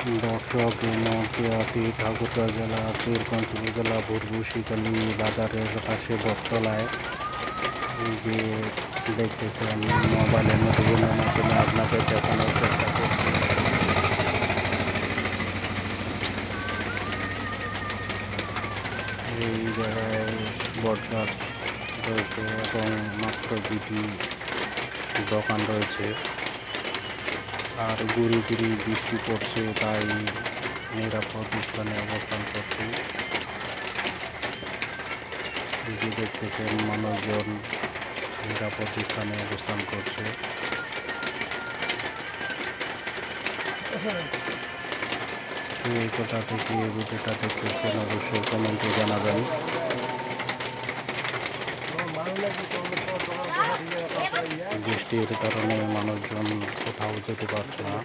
দর্শক, এই মুহূর্তে আছি ঠাকুরগাঁও জেলা পীরগঞ্জ উপজেলা বুরবুশিখালী বাজারের পাশে বটতলায়। যে দেখতেছেন মোবাইলের নোটিফিকেশনের মাধ্যমে আপনাকে দেখানোর চেষ্টা করছি। এই জায়গায় বটগাছ রয়েছে এবং মাত্র দুটি দোকান রয়েছে। আর গুড়ি গুড়ি বৃষ্টি পড়ছে, তাই নিরাপদ স্থানে অবস্থান করছি। যে দেখতেছেন মানুষজন নিরাপদ স্থানে অবস্থান করছে। এই কোথা থেকে ভিডিওটা দেখতেছেন অবশ্যই কমেন্টে জানাবেন। বৃষ্টির কারণে মানুষজন কোথাও যেতে পারছে না।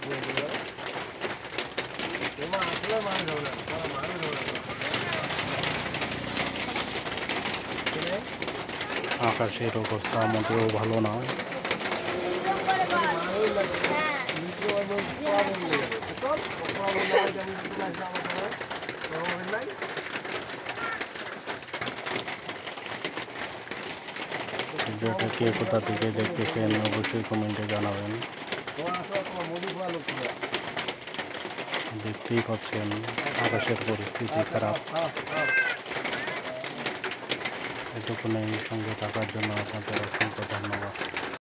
আকাশের অবস্থা মোটেও ভালো না। ভিডিওটা কে কোথা থেকে দেখতেছেন অবশ্যই কমেন্টে জানাবেন। দেখতেই পাচ্ছেন আকাশের পরিস্থিতি খারাপ। এতক্ষণে সঙ্গে থাকার জন্য আপনাদের অসংখ্য ধন্যবাদ।